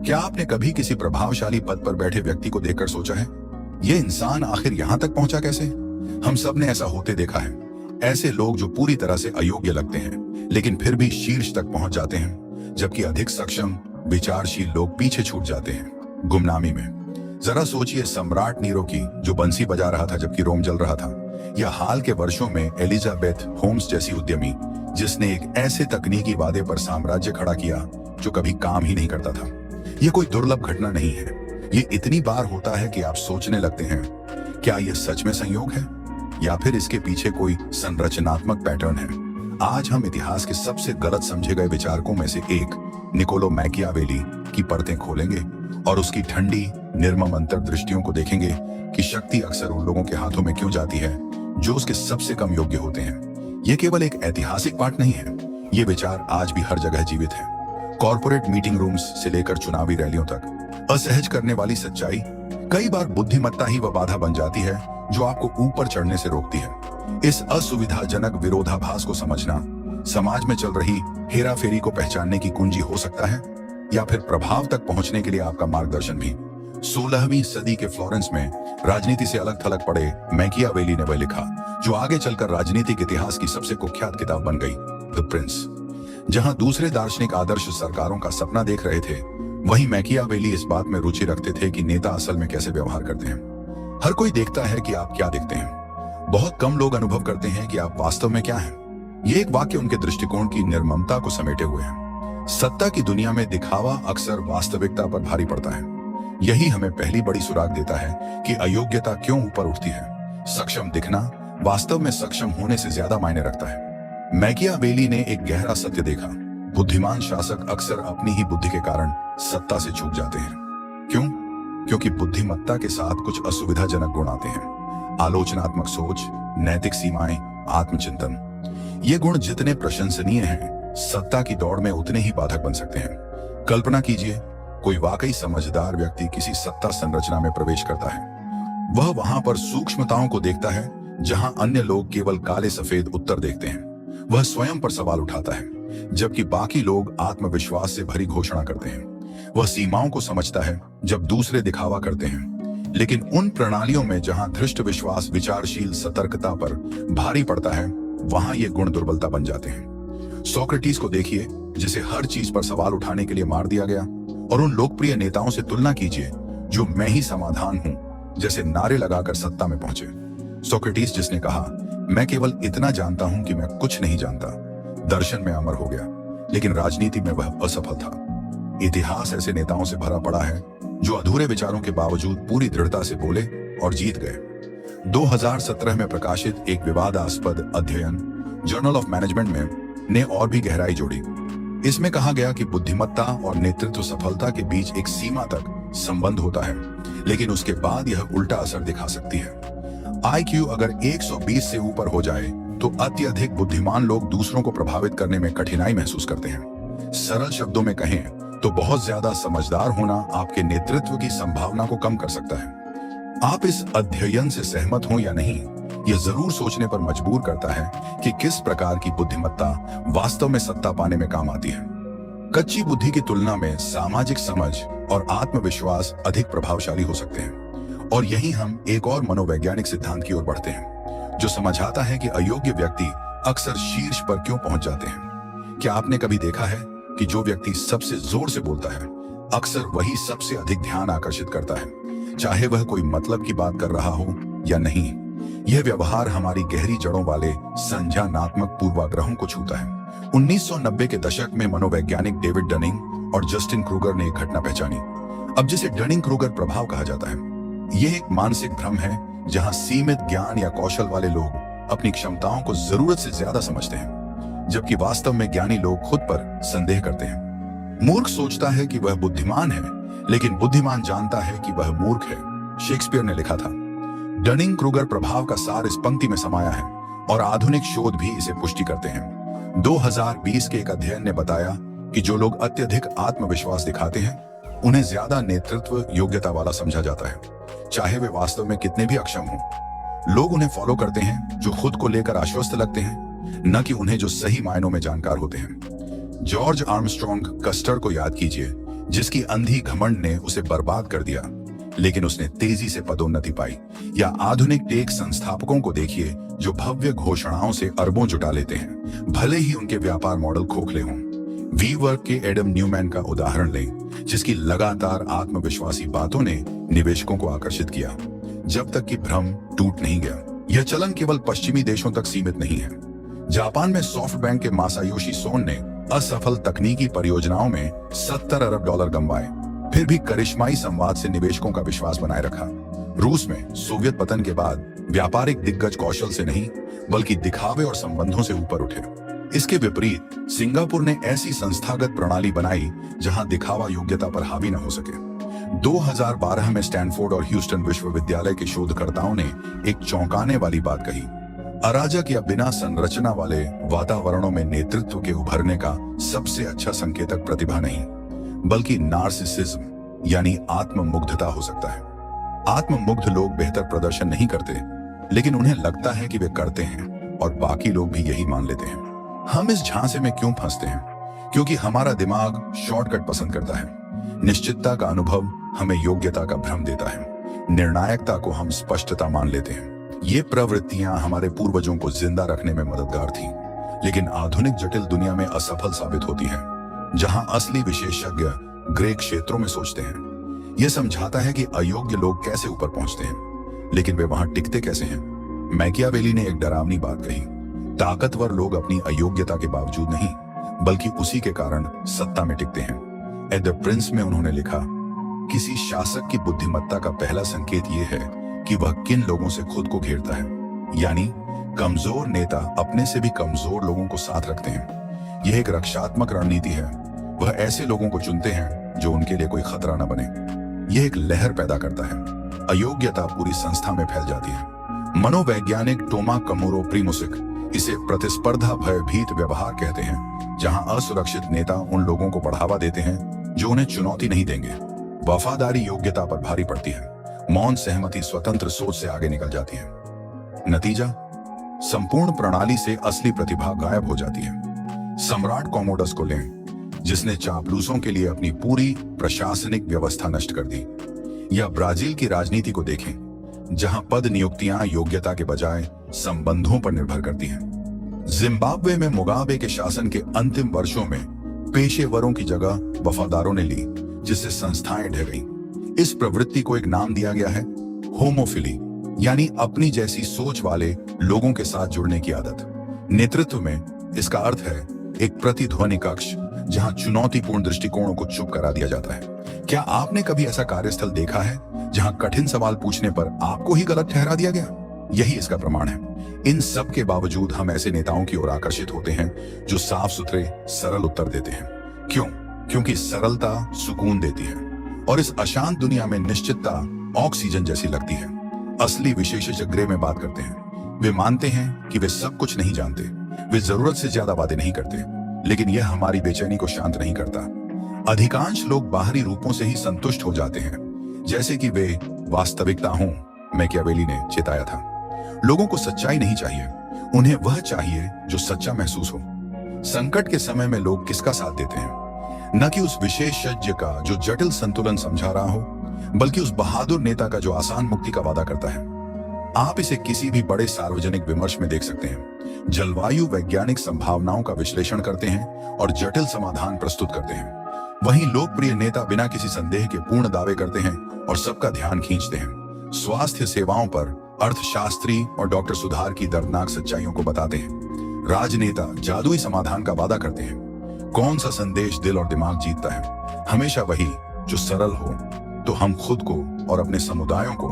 क्या आपने कभी किसी प्रभावशाली पद पर बैठे व्यक्ति को देखकर सोचा है, ये इंसान आखिर यहां तक पहुंचा कैसे? हम सब ने ऐसा होते देखा है। ऐसे लोग जो पूरी तरह से अयोग्य लगते हैं, लेकिन फिर भी शीर्ष तक पहुंच जाते हैं, जबकि अधिक सक्षम, विचारशील लोग पीछे छूट जाते हैं गुमनामी में। जरा सोचिए सम्राट नीरो की, जो बंसी बजा रहा था जबकि रोम जल रहा था, या हाल के वर्षों में एलिजाबेथ होम्स जैसी उद्यमी, जिसने एक ऐसे तकनीकी वादे पर साम्राज्य खड़ा किया जो कभी काम ही नहीं करता था। ये कोई दुर्लभ घटना नहीं है, ये इतनी बार होता है कि आप सोचने लगते हैं, क्या ये सच में संयोग है या फिर इसके पीछे कोई संरचनात्मक पैटर्न है। आज हम इतिहास के सबसे गलत समझे गए विचारकों में से एक निकोलो मैकियावेली की परतें खोलेंगे और उसकी ठंडी निर्मम अंतर्दृष्टियों को देखेंगे कि शक्ति अक्सर उन लोगों के हाथों में क्यों जाती है जो उसके सबसे कम योग्य होते हैं। ये केवल एक ऐतिहासिक पाठ नहीं है, ये विचार आज भी हर जगह जीवित है। कॉर्पोरेट मीटिंग रूम्स से लेकर चुनावी रैलियों तक असहज करने वाली सच्चाई कई बार बुद्धिमत्ता ही वह बाधा बन जाती है जो आपको ऊपर चढ़ने से रोकती है। इस असुविधाजनक विरोधाभास को समझना समाज में चल रही हेराफेरी को पहचानने की कुंजी हो सकता है, या फिर प्रभाव तक पहुंचने के लिए आपका मार्गदर्शन भी। 16वीं सदी के फ्लोरेंस में राजनीति से अलग थलग पड़े मैकियावेली ने वह लिखा जो आगे चलकर राजनीतिक इतिहास की सबसे कुख्यात किताब बन गई, द प्रिंस। जहां दूसरे दार्शनिक आदर्श सरकारों का सपना देख रहे थे, वहीं मैकियावेली इस बात में रुचि रखते थे कि नेता असल में कैसे व्यवहार करते हैं। हर कोई देखता है कि आप क्या दिखते हैं, बहुत कम लोग अनुभव करते हैं कि आप वास्तव में क्या हैं। ये एक वाक्य उनके दृष्टिकोण की निर्ममता को समेटे हुए है। सत्ता की दुनिया में दिखावा अक्सर वास्तविकता पर भारी पड़ता है। यही हमें पहली बड़ी सुराग देता है कि अयोग्यता क्यों ऊपर उठती है। सक्षम दिखना वास्तव में सक्षम होने से ज्यादा मायने रखता है। मैकियावेली ने एक गहरा सत्य देखा, बुद्धिमान शासक अक्सर अपनी ही बुद्धि के कारण सत्ता से चूक जाते हैं। क्यों? क्योंकि बुद्धिमत्ता के साथ कुछ असुविधाजनक गुण आते हैं। आलोचनात्मक सोच, नैतिक सीमाएं, आत्मचिंतन। ये गुण जितने प्रशंसनीय हैं, सत्ता की दौड़ में उतने ही बाधक बन सकते हैं। कल्पना कीजिए, कोई वाकई समझदार व्यक्ति किसी सत्ता संरचना में प्रवेश करता है। वह वहां पर सूक्ष्मताओं को देखता है जहां अन्य लोग केवल काले सफेद उत्तर देखते हैं। वह स्वयं पर सवाल उठाता है जबकि बाकी लोग आत्मविश्वास से भरी घोषणा करते हैं। वह सीमाओं को समझता है जब दूसरे दिखावा करते हैं, लेकिन उन प्रणालियों में जहां धृष्ट विश्वास विचारशील सतर्कता पर भारी पड़ता है, वहां ये गुण दुर्बलता बन जाते हैं। सोक्रेटिस को देखिए, जिसे हर चीज पर सवाल उठाने के लिए मार दिया गया, और उन लोकप्रिय नेताओं से तुलना कीजिए जो मैं ही समाधान हूं जैसे नारे लगाकर सत्ता में पहुंचे। सोक्रेटिस जिसने कहा, मैं केवल इतना जानता हूं कि मैं कुछ नहीं जानता, दर्शन में अमर हो गया, लेकिन राजनीति में वह असफल था। इतिहास ऐसे नेताओं से भरा पड़ा है जो अधूरे विचारों के बावजूद पूरी दृढ़ता से बोले और जीत गए। 2017 में प्रकाशित एक विवादास्पद अध्ययन जर्नल ऑफ मैनेजमेंट में ने और भी गहराई जोड़ी। इसमें कहा गया कि बुद्धिमत्ता और नेतृत्व सफलता के बीच एक सीमा तक संबंध होता है, लेकिन उसके बाद यह उल्टा असर दिखा सकती है। IQ अगर 120 से ऊपर हो जाए तो अत्यधिक बुद्धिमान लोग दूसरों को प्रभावित करने में कठिनाई महसूस करते हैं। सरल शब्दों में कहें तो बहुत ज्यादा समझदार होना आपके नेतृत्व की संभावना को कम कर सकता है। आप इस अध्ययन से सहमत हो या नहीं, यह जरूर सोचने पर मजबूर करता है कि किस प्रकार की बुद्धिमत्ता वास्तव में सत्ता पाने में काम आती है। कच्ची बुद्धि की तुलना में सामाजिक समझ और आत्मविश्वास अधिक प्रभावशाली हो सकते हैं। और यही हम एक और मनोवैज्ञानिक सिद्धांत की ओर बढ़ते हैं, जो समझाता है कि अयोग्य व्यक्ति अक्सर शीर्ष पर क्यों पहुंच जाते हैं। क्या आपने कभी देखा है कि जो व्यक्ति सबसे जोर से बोलता है, अक्सर वही सबसे अधिक ध्यान आकर्षित करता है, चाहे वह कोई मतलब की बात कर रहा हो या नहीं। यह व्यवहार हमारी गहरी जड़ों वाले संज्ञानात्मक पूर्वाग्रहों को छूता है। 1990 के दशक में मनोवैज्ञानिक डेविड डनिंग और जस्टिन क्रूगर ने एक घटना पहचानी, अब जिसे डनिंग क्रूगर प्रभाव कहा जाता है। यह एक मानसिक भ्रम है जहां सीमित ज्ञान या कौशल वाले लोग अपनी क्षमताओं को जरूरत से ज्यादा समझते हैं, जबकि वास्तव में ज्ञानी लोग खुद पर संदेह करते हैं। मूर्ख सोचता है कि वह बुद्धिमान है, लेकिन बुद्धिमान जानता है कि वह मूर्ख है, शेक्सपियर ने लिखा था। डनिंग क्रूगर प्रभाव का सार इस पंक्ति में समाया है और आधुनिक शोध भी इसे पुष्टि करते हैं। 2020 के एक अध्ययन ने बताया कि जो लोग अत्यधिक आत्मविश्वास दिखाते हैं, उन्हें ज्यादा नेतृत्व योग्यता वाला समझा जाता है, चाहे वे वास्तव में कितने भी अक्षम हों। लोग उन्हें फॉलो करते हैं जो खुद को लेकर आश्वस्त लगते हैं, न कि उन्हें जो सही मायनों में जानकार होते हैं। जॉर्ज आर्मस्ट्रॉन्ग कस्टर को याद कीजिए, जिसकी अंधी घमंड ने उसे बर्बाद कर दिया, लेकिन उसने तेजी से पदोन्नति पाई। या आधुनिक टेक संस्थापकों को देखिए, जो भव्य घोषणाओं से अरबों जुटा लेते हैं, भले ही उनके व्यापार मॉडल खोखले हों। वीवर्क के एडम न्यूमैन का उदाहरण लें, जिसकी लगातार आत्मविश्वासी बातों ने निवेशकों को आकर्षित किया, जब तक कि भ्रम टूट नहीं गया। यह चलन केवल पश्चिमी देशों तक सीमित नहीं है। जापान में सॉफ्टबैंक के मासायोशी सोन ने असफल तकनीकी परियोजनाओं में 70 अरब डॉलर गंवाए, फिर भी करिश्माई संवाद से निवेशकों का विश्वास बनाए रखा। रूस में सोवियत पतन के बाद व्यापारिक दिग्गज कौशल से नहीं, बल्कि दिखावे और संबंधों से ऊपर उठे। इसके विपरीत सिंगापुर ने ऐसी संस्थागत प्रणाली बनाई जहां दिखावा योग्यता पर हावी न हो सके। 2012 में स्टैनफोर्ड और ह्यूस्टन विश्वविद्यालय के शोधकर्ताओं ने एक चौंकाने वाली बात कही। अराजक या बिना संरचना वाले वातावरणों में नेतृत्व के उभरने का सबसे अच्छा संकेतक प्रतिभा नहीं, बल्कि नार्सिसिज्म यानी आत्ममुग्धता हो सकता है। आत्ममुग्ध लोग बेहतर प्रदर्शन नहीं करते, लेकिन उन्हें लगता है कि वे करते हैं और बाकी लोग भी यही मान लेते हैं। हम इस झांसे में क्यों फंसते हैं? क्योंकि हमारा दिमाग शॉर्टकट पसंद करता है। निश्चितता का अनुभव हमें योग्यता का भ्रम देता है। निर्णायकता को हम स्पष्टता मान लेते हैं। ये प्रवृत्तियां हमारे पूर्वजों को जिंदा रखने में मददगार थीं, लेकिन आधुनिक जटिल दुनिया में असफल साबित होती हैं, जहां असली विशेषज्ञ ग्रे क्षेत्रों में सोचते हैं। यह समझाता है कि अयोग्य लोग कैसे ऊपर पहुंचते हैं, लेकिन वे वहां टिकते कैसे हैं। मैकियावेली ने एक डरावनी बात कही, ताकतवर लोग अपनी अयोग्यता के बावजूद नहीं, बल्कि उसी के कारण सत्ता में टिकते हैं। एट द प्रिंस में उन्होंने लिखा, किसी शासक की बुद्धिमत्ता का पहला संकेत यह है कि वह किन लोगों से खुद को घेरता है। यानी कमजोर नेता अपने से भी कमजोर लोगों को साथ रखते हैं। यह एक रक्षात्मक रणनीति है। वह ऐसे लोगों को चुनते हैं जो उनके लिए कोई खतरा न बने। यह एक लहर पैदा करता है। अयोग्यता पूरी संस्था में फैल जाती है। मनोवैज्ञानिक टोमा कमोरो प्रीमुसिक इसे प्रतिस्पर्धा भयभीत व्यवहार कहते हैं, जहां असुरक्षित नेता उन लोगों को बढ़ावा देते हैं जो उन्हें चुनौती नहीं देंगे। वफादारी योग्यता पर भारी पड़ती है। मौन सहमति स्वतंत्र सोच से आगे निकल जाती है। नतीजा, संपूर्ण प्रणाली से असली प्रतिभा गायब हो जाती है। सम्राट कॉमोडस को लें, जिसने चापलूसों के लिए अपनी पूरी प्रशासनिक व्यवस्था नष्ट कर दी। या ब्राजील की राजनीति को देखें, जहां पद नियुक्तियां योग्यता के बजाय संबंधों पर निर्भर करती हैं। जिम्बाब्वे में मुगाबे के शासन के अंतिम वर्षों में पेशेवरों की जगह वफादारों ने ली, जिससे संस्थाएं ढह गईं। इस प्रवृत्ति को एक नाम दिया गया है, होमोफिली, यानी अपनी जैसी सोच वाले लोगों के साथ जुड़ने की आदत। नेतृत्व में इसका अर्थ है एक प्रतिध्वनि कक्ष, जहां चुनौतीपूर्ण दृष्टिकोणों को चुप करा दिया जाता है। क्या आपने कभी ऐसा कार्यस्थल देखा है जहां कठिन सवाल पूछने पर आपको ही गलत ठहरा दिया गया? यही इसका प्रमाण है। इन सब के बावजूद हम ऐसे नेताओं की ओर आकर्षित होते हैं जो साफ सुथरे सरल उत्तर देते हैं। क्यों? क्योंकि सरलता सुकून देती है, और इस अशांत दुनिया में निश्चितता ऑक्सीजन जैसी लगती है। असली विशेषज्ञ ग्रे में बात करते हैं। वे मानते हैं कि वे सब कुछ नहीं जानते। वे जरूरत से ज्यादा बातें नहीं करते, लेकिन यह हमारी बेचैनी को शांत नहीं करता। अधिकांश लोग बाहरी रूपों से ही संतुष्ट हो जाते हैं, जैसे कि वे वास्तविकता हों। मैकियावेली ने चेताया था, लोगों को सच्चाई नहीं चाहिए, उन्हें वह चाहिए जो सच्चा महसूस हो। संकट के समय में लोग किसका साथ देते हैं? न कि उस विशेषज्ञ का जो जटिल संतुलन समझा रहा हो, बल्कि उस बहादुर नेता का जो आसान मुक्ति का वादा करता है। आप इसे किसी भी बड़े सार्वजनिक विमर्श में देख सकते हैं। जलवायु वैज्ञानिक संभावनाओं का विश्लेषण करते हैं और जटिल समाधान प्रस्तुत करते हैं। वहीं लोकप्रिय नेता बिना किसी संदेह के पूर्ण दावे करते हैं और सबका ध्यान खींचते हैं। स्वास्थ्य सेवाओं पर अर्थशास्त्री और डॉक्टर सुधार की दर्दनाक सच्चाइयों को बताते हैं। राजनेता जादुई समाधान का वादा करते हैं। कौन सा संदेश दिल और दिमाग जीतता है? हमेशा वही जो सरल हो। तो हम खुद को और अपने समुदायों को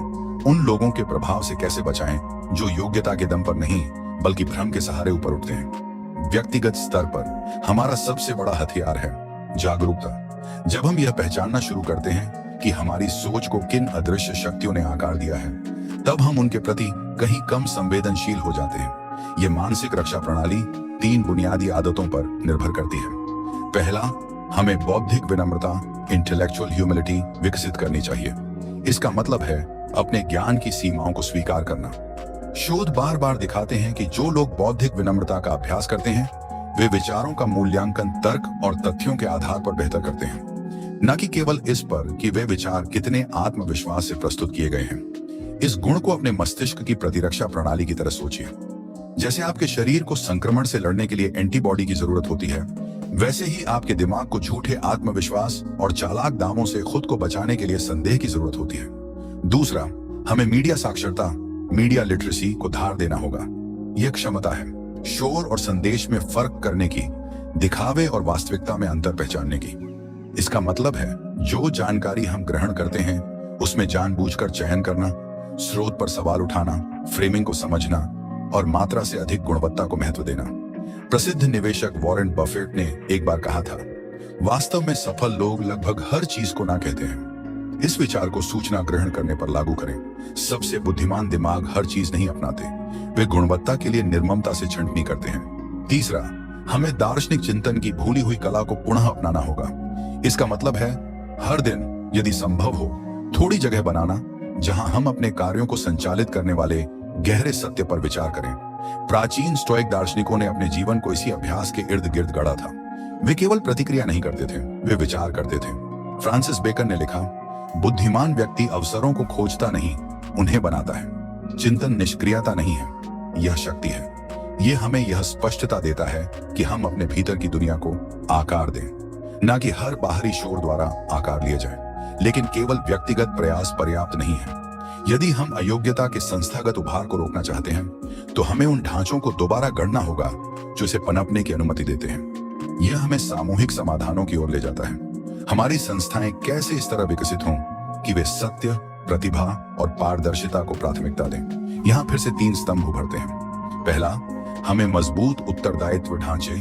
उन लोगों के प्रभाव से कैसे बचाएं जो योग्यता के दम पर नहीं, बल्कि भ्रम के सहारे ऊपर उठते हैं? व्यक्तिगत स्तर पर हमारा सबसे बड़ा हथियार है जागरूकता। जब हम यह पहचानना शुरू करते हैं कि हमारी सोच को किन अदृश्य शक्तियों ने आकार दिया है, तब हम उनके प्रति कहीं कम संवेदनशील हो जाते हैं। ये मानसिक रक्षा प्रणाली 3 बुनियादी आदतों पर निर्भर करती है। पहला, हमें बौद्धिक विनम्रता, इंटेलेक्चुअल ह्यूमिलिटी विकसित करनी चाहिए। इसका मतलब है अपने ज्ञान की सीमाओं को स्वीकार करना। शोध बार बार दिखाते हैं कि जो लोग बौद्धिक विनम्रता का अभ्यास करते हैं, वे विचारों का मूल्यांकन तर्क और तथ्यों के आधार पर बेहतर करते हैं, न कि केवल इस पर कि वे विचार कितने आत्मविश्वास से प्रस्तुत किए गए हैं। इस गुण को अपने मस्तिष्क की प्रतिरक्षा प्रणाली की तरह सोचिए। जैसे आपके शरीर को संक्रमण से लड़ने के लिए एंटीबॉडी की जरूरत होती है, वैसे ही आपके दिमाग को झूठे आत्मविश्वास और चालाक दावों से खुद को बचाने के लिए संदेह की जरूरत होती है। दूसरा, हमें मीडिया साक्षरता, मीडिया लिटरेसी को धार देना होगा। यह क्षमता है शोर और संदेश में फर्क करने की, दिखावे और वास्तविकता में अंतर पहचानने की। इसका मतलब है जो जानकारी हम ग्रहण करते हैं उसमें जानबूझकर चयन करना, स्रोत पर सवाल उठाना, फ्रेमिंग को समझना और मात्रा से अधिक गुणवत्ता को महत्व देना। प्रसिद्ध निवेशक वॉरेन बफेट ने एक बार कहा था, वास्तव में सफल लोग लगभग हर चीज को ना कहते हैं। इस विचार को सूचना ग्रहण करने पर लागू करें। सबसे बुद्धिमान दिमाग हर चीज नहीं अपनाते, वे गुणवत्ता के लिए निर्ममता से छंटनी करते हैं। तीसरा, हमें दार्शनिक चिंतन की भूली हुई कला को पुनः अपनाना होगा। इसका मतलब है हर दिन यदि संभव हो थोड़ी जगह बनाना जहां हम अपने कार्यों को संचालित करने वाले गहरे सत्य पर विचार करें। प्राचीन स्टोइक दार्शनिकों ने अपने जीवन को इसी अभ्यास के इर्द गिर्द गढ़ा था। वे केवल प्रतिक्रिया नहीं करते थे, वे विचार करते थे। फ्रांसिस बेकन ने लिखा, बुद्धिमान व्यक्ति अवसरों को खोजता नहीं, उन्हें बनाता है। चिंतन निष्क्रियता नहीं है, यह शक्ति है। यह हमें यह स्पष्टता देता है कि हम अपने भीतर की दुनिया को आकार दें, न कि हर बाहरी शोर द्वारा आकार लिए जाए। लेकिन केवल व्यक्तिगत प्रयास पर्याप्त नहीं है। यदि हम अयोग्यता के संस्थागत उभार को रोकना चाहते हैं तो हमें उन ढांचों को दोबारा गढ़ना होगा जो इसे पनपने की अनुमति देते हैं। यह हमें सामूहिक समाधानों की ओर ले जाता है। हमारी संस्थाएं कैसे इस तरह विकसित हों कि वे सत्य, प्रतिभा और पारदर्शिता को प्राथमिकता दें। यहाँ फिर से 3 स्तंभ उभरते हैं। पहला, हमें मजबूत उत्तरदायित्व ढांचे,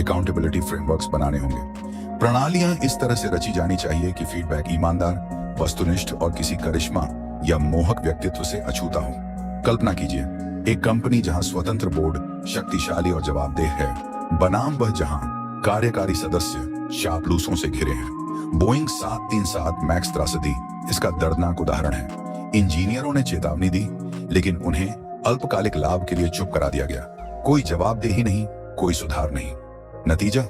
अकाउंटेबिलिटी फ्रेमवर्क्स बनाने होंगे। प्रणालियां इस तरह से रची जानी चाहिए कि फीडबैक ईमानदार, वस्तुनिष्ठ और किसी करिश्मा या मोहक व्यक्तित्व से अछूता हो। कल्पना कीजिए एक कंपनी जहां स्वतंत्र बोर्ड शक्तिशाली और जवाबदेह है, बनाम वह जहां कार्यकारी सदस्य चापलूसों से घिरे हैं। बोइंग 737 मैक्स त्रासदी इसका दर्दनाक उदाहरण है। इंजीनियरों ने चेतावनी दी, लेकिन उन्हें अल्पकालिक लाभ के लिए चुप करा दिया गया। कोई जवाबदेही नहीं, कोई सुधार नहीं, नतीजा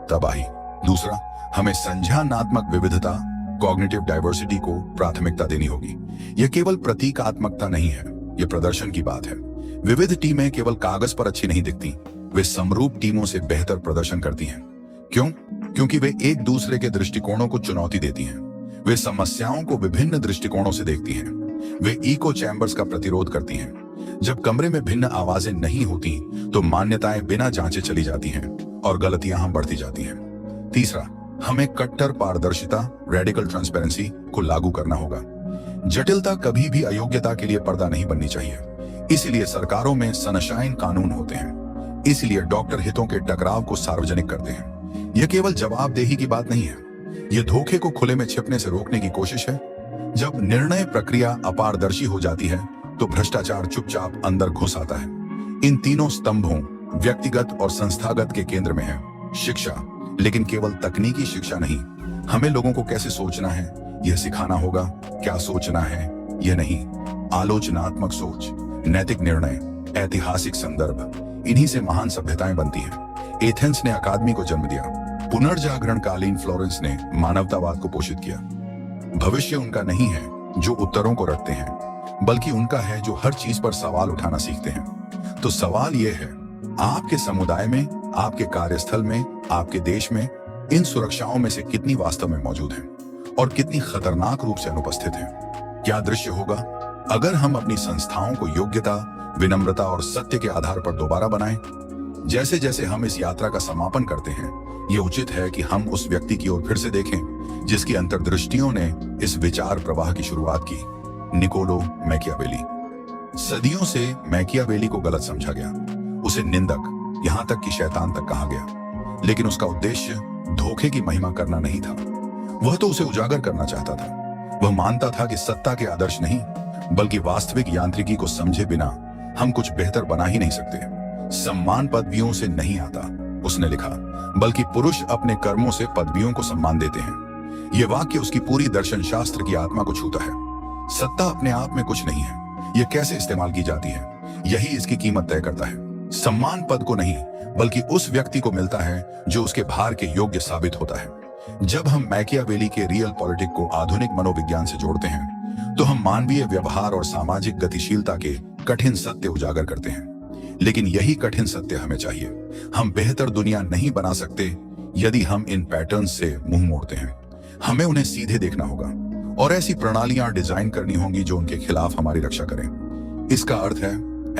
तबाही। दूसरा, हमें संज्ञानात्मक विविधता, कॉग्निटिव डाइवर्सिटी को प्राथमिकता देनी होगी। यह केवल प्रतीकात्मकता नहीं है, यह प्रदर्शन की बात है। विविध टीमें केवल कागज पर अच्छी नहीं दिखती, वे समरूप टीमों से बेहतर प्रदर्शन करती हैं। क्यों? क्योंकि वे एक दूसरे के दृष्टिकोणों को चुनौती देती हैं। वे समस्याओं को विभिन्न दृष्टिकोणों से देखती हैं। वे इको चैम्बर्स का प्रतिरोध करती हैं। जब कमरे में भिन्न आवाजें नहीं होती तो मान्यताएं बिना जांचे चली जाती हैं और गलतियां हम बढ़ती जाती हैं। तीसरा, हमें कट्टर पारदर्शिता, रेडिकल ट्रांसपेरेंसी को लागू करना होगा। जटिलता कभी भी अयोग्यता के लिए पर्दा नहीं बननी चाहिए। इसलिए सरकारों में सनशाइन कानून होते हैं। इसलिए डॉक्टर हितों के टकराव को सार्वजनिक करते हैं। यह केवल जवाबदेही की बात नहीं है, यह धोखे को खुले में छिपने से रोकने की कोशिश है। जब निर्णय प्रक्रिया अपारदर्शी हो जाती है तो भ्रष्टाचार चुपचाप अंदर घुस आता है। इन तीनों स्तंभों, व्यक्तिगत और संस्थागत के केंद्र में है शिक्षा, लेकिन केवल तकनीकी शिक्षा नहीं। हमें लोगों को कैसे सोचना है यह सिखाना होगा। क्या सोचना है यह नहीं, आलोचनात्मक सोच, नैतिक निर्णय, ऐतिहासिक संदर्भ, इन्हीं से महान सभ्यताएं बनती हैं। एथेंस ने अकादमी को जन्म दिया। पुनर्जागरणकालीन फ्लोरेंस ने मानवतावाद को पोषित किया। भविष्य उनका नहीं है जो उत्तरों को रखते हैं, बल्कि उनका है जो हर चीज पर सवाल उठाना सीखते हैं। तो सवाल यह है, आपके समुदाय में, आपके कार्यस्थल में, आपके देश में इन सुरक्षाओं में से कितनी वास्तव में मौजूद हैं और कितनी खतरनाक रूप से अनुपस्थित हैं? क्या दृश्य होगा अगर हम अपनी संस्थाओं को योग्यता, विनम्रता और सत्य के आधार पर दोबारा बनाएं? जैसे जैसे हम इस यात्रा का समापन करते हैं, ये उचित है कि हम उस व्यक्ति की ओर फिर से देखें जिसकी अंतर्दृष्टियों ने इस विचार प्रवाह की शुरुआत की, निकोलो मैकियावेली। सदियों से मैकियावेली को गलत समझा गया, उसे निंदक, यहां तक कि शैतान तक कहा गया। लेकिन उसका उद्देश्य धोखे की महिमा करना नहीं था, वह तो उसे उजागर करना चाहता था। वह मानता था कि सत्ता के आदर्श नहीं, बल्कि वास्तविक यांत्रिकी को समझे बिना हम कुछ बेहतर बना ही नहीं सकते। सम्मान पदवियों से नहीं आता, उसने लिखा, बल्कि पुरुष अपने कर्मों से पदवियों को सम्मान देते हैं। यह वाक्य उसकी पूरी दर्शन शास्त्र की आत्मा को छूता है। सत्ता अपने आप में कुछ नहीं है, यह कैसे इस्तेमाल की जाती है, यही इसकी कीमत तय करता है। सम्मान पद को नहीं, बल्कि उस व्यक्ति को मिलता है जो उसके भार के योग्य साबित होता है। जब हम मैकियावेली के रियल पॉलिटिक को आधुनिक मनोविज्ञान से जोड़ते हैं तो हम मानवीय व्यवहार और सामाजिक गतिशीलता के कठिन सत्य उजागर करते हैं। लेकिन यही कठिन सत्य हमें चाहिए। हम बेहतर दुनिया नहीं बना सकते यदि हम इन पैटर्न्स से मुंह मोड़ते हैं। हमें उन्हें सीधे देखना होगा और ऐसी प्रणालियां डिजाइन करनी होंगी जो उनके खिलाफ हमारी रक्षा करें। इसका अर्थ है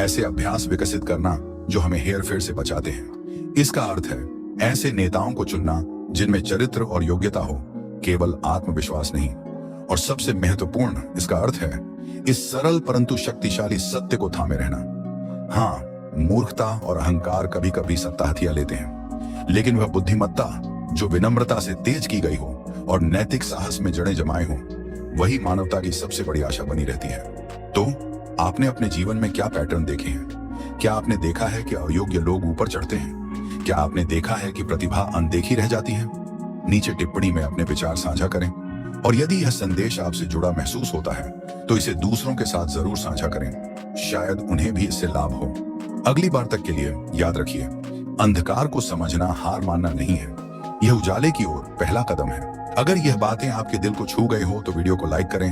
ऐसे अभ्यास विकसित करना जो हमें हेरफेर से बचाते हैं। इसका अर्थ है ऐसे नेताओं को चुनना जिनमें चरित्र और योग्यता हो, केवल आत्मविश्वास नहीं। और सबसे महत्वपूर्ण इसका अर्थ है इस सरल परंतु शक्तिशाली सत्य को थामे रहना। हाँ, मूर्खता और अहंकार कभी कभी सत्ता हथिया लेते हैं, लेकिन वह बुद्धिमत्ता जो विनम्रता से तेज की गई हो और नैतिक साहस में जड़ें जमाए हों, वही मानवता की सबसे बड़ी आशा बनी रहती है। तो आपने अपने जीवन में क्या पैटर्न देखे हैं? क्या आपने देखा है कि अयोग्य लोग ऊपर चढ़ते हैं? क्या आपने देखा है कि प्रतिभा अनदेखी रह जाती है? नीचे टिप्पणी में अपने विचार साझा करें और यदि यह संदेश आपसे जुड़ा महसूस होता है तो इसे दूसरों के साथ जरूर साझा करें। शायद उन्हें भी इससे लाभ हो। अगली बार तक के लिए याद रखिए, अंधकार को समझना हार मानना नहीं है, यह उजाले की ओर पहला कदम है। अगर यह बातें आपके दिल को छू गए हो तो वीडियो को लाइक करें,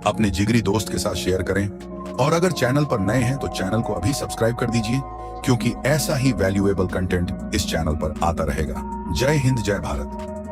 अपने जिगरी दोस्त के साथ शेयर करें और अगर चैनल पर नए हैं तो चैनल को अभी सब्सक्राइब कर दीजिए, क्योंकि ऐसा ही वैल्यूएबल कंटेंट इस चैनल पर आता रहेगा। जय हिंद, जय भारत।